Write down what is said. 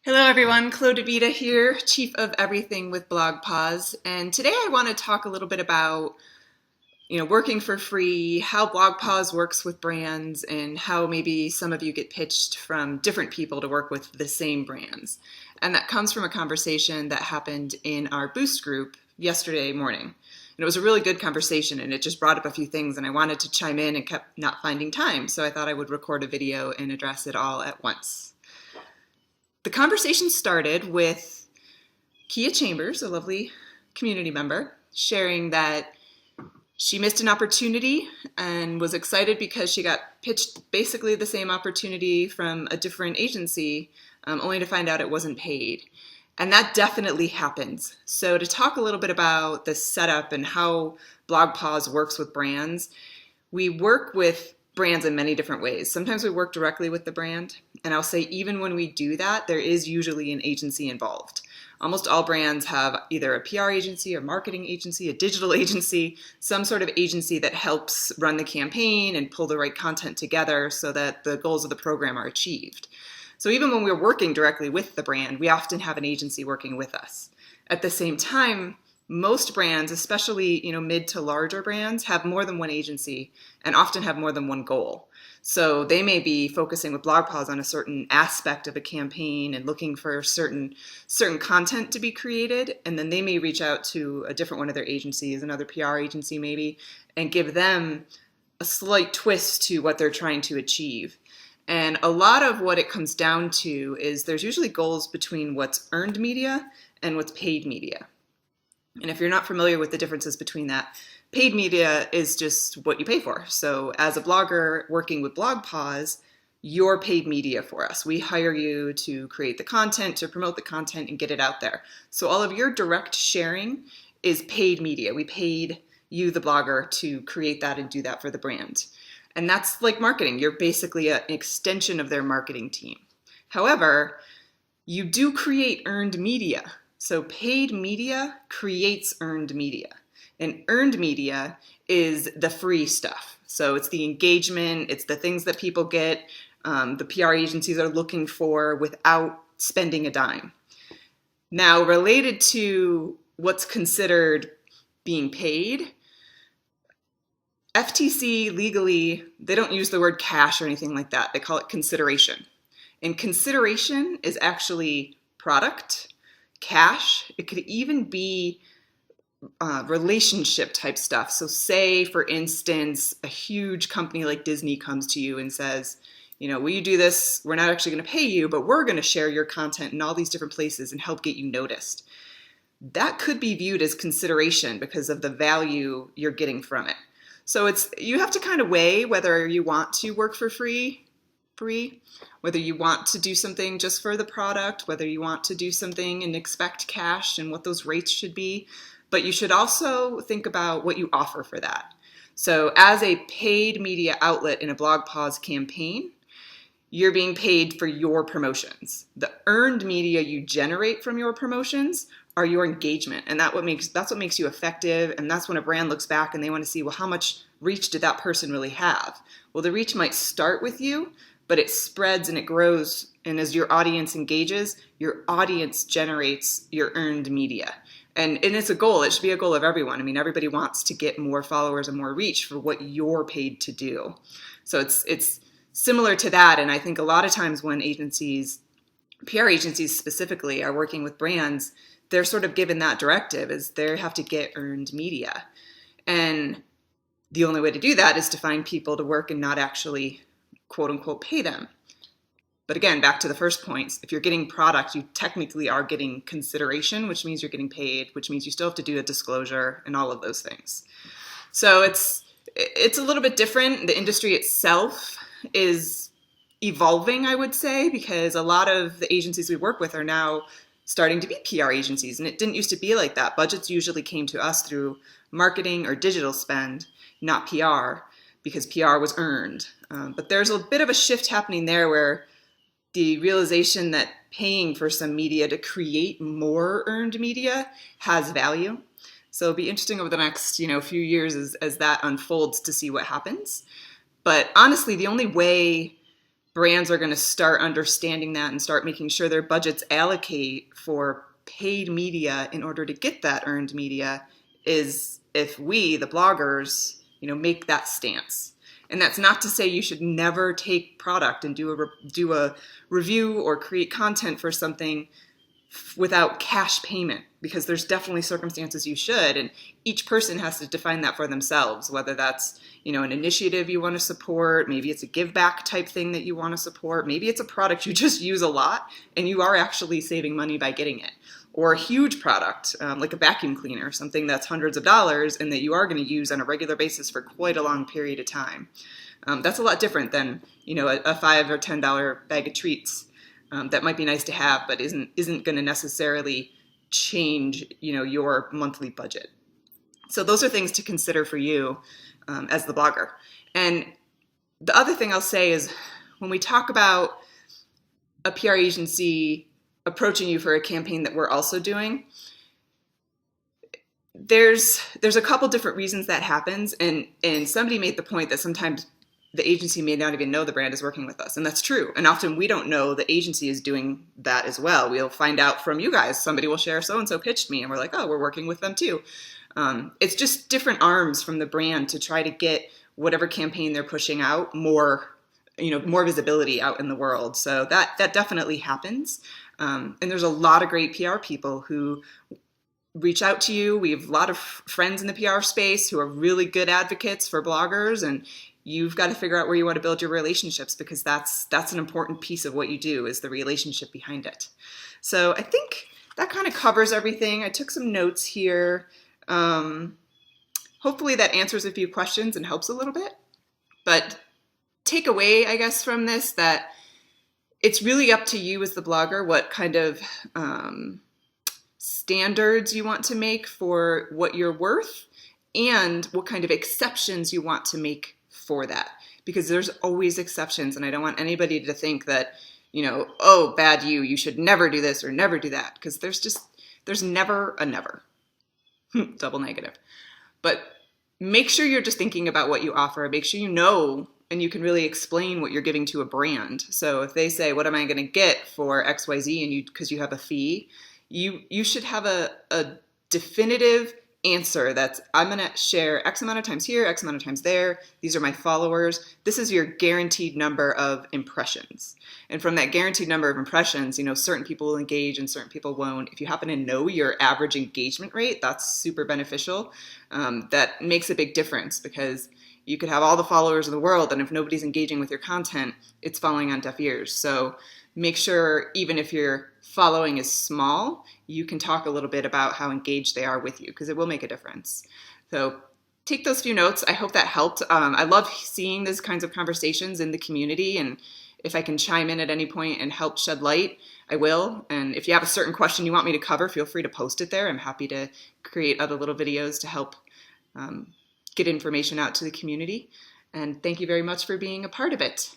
Hello everyone, DiVita here, Chief of Everything with BlogPaws, and today I want to talk a little bit about working for free, how BlogPaws works with brands, and how maybe some of you get pitched from different people to work with the same brands. And that comes from a conversation that happened in our Boost group yesterday morning. And it was a really good conversation, and it just brought up a few things, and I wanted to chime in and kept not finding time, so I thought I would record a video and address it all at once. The conversation started with Kia Chambers, a lovely community member, sharing that she missed an opportunity and was excited because she got pitched basically the same opportunity from a different agency, only to find out it wasn't paid. And that definitely happens. So to talk a little bit about the setup and how BlogPaws works with brands, we work with brands in many different ways. Sometimes we work directly with the brand, and I'll say even when we do that, there is usually an agency involved. Almost all brands have either a PR agency, a marketing agency, a digital agency, some sort of agency that helps run the campaign and pull the right content together so that the goals of the program are achieved. So even when we're working directly with the brand, we often have an agency working with us. At the same time, most brands, especially mid to larger brands, have more than one agency and often have more than one goal. So they may be focusing with BlogPaws on a certain aspect of a campaign and looking for certain content to be created, and then they may reach out to a different one of their agencies, another PR agency maybe, and give them a slight twist to what they're trying to achieve. And a lot of what it comes down to is there's usually goals between what's earned media and what's paid media. And if you're not familiar with the differences between that, paid media is just what you pay for. So as a blogger working with BlogPaws, you're paid media for us. We hire you to create the content, to promote the content, and get it out there. So all of your direct sharing is paid media. We paid you, the blogger, to create that and do that for the brand. And that's like marketing. You're basically an extension of their marketing team. However, you do create earned media. So paid media creates earned media. And earned media is the free stuff. So it's the engagement, it's the things that people get, the PR agencies are looking for without spending a dime. Now, related to what's considered being paid, FTC legally, they don't use the word cash or anything like that. They call it consideration. And consideration is actually product, cash. It could even be relationship type stuff. So say, for instance, a huge company like Disney comes to you and says, will you do this? We're not actually going to pay you, but we're going to share your content in all these different places and help get you noticed. That could be viewed as consideration because of the value you're getting from it. So you have to kind of weigh whether you want to work for free, whether you want to do something just for the product, whether you want to do something and expect cash and what those rates should be. But you should also think about what you offer for that. So as a paid media outlet in a BlogPaws campaign, you're being paid for your promotions. The earned media you generate from your promotions are your engagement. And that's what makes you effective. And that's when a brand looks back and they want to see, well, how much reach did that person really have? Well, the reach might start with you, but it spreads and it grows. And as your audience engages, your audience generates your earned media. And it's a goal. It should be a goal of everyone. I mean, everybody wants to get more followers and more reach for what you're paid to do. So it's similar to that. And I think a lot of times when agencies, PR agencies specifically, are working with brands, they're sort of given that directive is they have to get earned media. And the only way to do that is to find people to work and not actually, quote unquote, pay them. But again, back to the first point, if you're getting product, you technically are getting consideration, which means you're getting paid, which means you still have to do a disclosure and all of those things. So it's a little bit different. The industry itself is evolving, I would say, because a lot of the agencies we work with are now starting to be PR agencies, and it didn't used to be like that. Budgets usually came to us through marketing or digital spend, not PR, because PR was earned. But there's a bit of a shift happening there where the realization that paying for some media to create more earned media has value. So it'll be interesting over the next few years as that unfolds to see what happens. But honestly, the only way brands are going to start understanding that and start making sure their budgets allocate for paid media in order to get that earned media is if we, the bloggers, make that stance. And that's not to say you should never take product and do a review or create content for something without cash payment, because there's definitely circumstances you should, and each person has to define that for themselves, whether that's an initiative you want to support, maybe it's a give back type thing that you want to support, maybe it's a product you just use a lot and you are actually saving money by getting it, or a huge product like a vacuum cleaner, something that's hundreds of dollars and that you are going to use on a regular basis for quite a long period of time. That's a lot different than a $5 or $10 bag of treats. That might be nice to have, but isn't going to necessarily change, your monthly budget. So those are things to consider for you as the blogger. And the other thing I'll say is when we talk about a PR agency approaching you for a campaign that we're also doing, there's a couple different reasons that happens. And somebody made the point that sometimes the agency may not even know the brand is working with us. And that's true. And often we don't know the agency is doing that as well. We'll find out from you guys. Somebody will share, so-and-so pitched me. And we're like, oh, we're working with them too. It's just different arms from the brand to try to get whatever campaign they're pushing out more visibility out in the world. So that definitely happens. And there's a lot of great PR people who reach out to you. We have a lot of friends in the PR space who are really good advocates for bloggers, and you've got to figure out where you want to build your relationships, because that's an important piece of what you do, is the relationship behind it. So I think that kind of covers everything. I took some notes here. Hopefully that answers a few questions and helps a little bit. But take away, I guess, from this that it's really up to you as the blogger what kind of standards you want to make for what you're worth and what kind of exceptions you want to make for that, because there's always exceptions, and I don't want anybody to think that, oh, bad you should never do this or never do that, because there's never a never. Double negative. But make sure you're just thinking about what you offer. Make sure you know and you can really explain what you're giving to a brand. So if they say, what am I going to get for XYZ, and because you have a fee, you should have a definitive answer that's, I'm going to share X amount of times here, X amount of times there. These are my followers. This is your guaranteed number of impressions. And from that guaranteed number of impressions, certain people will engage and certain people won't. If you happen to know your average engagement rate, that's super beneficial. That makes a big difference, because you could have all the followers in the world, and if nobody's engaging with your content, it's falling on deaf ears. So make sure, even if your following is small, you can talk a little bit about how engaged they are with you, because it will make a difference. So take those few notes. I hope that helped. I love seeing these kinds of conversations in the community, and if I can chime in at any point and help shed light, I will. And if you have a certain question you want me to cover, feel free to post it there. I'm happy to create other little videos to help get information out to the community. And thank you very much for being a part of it.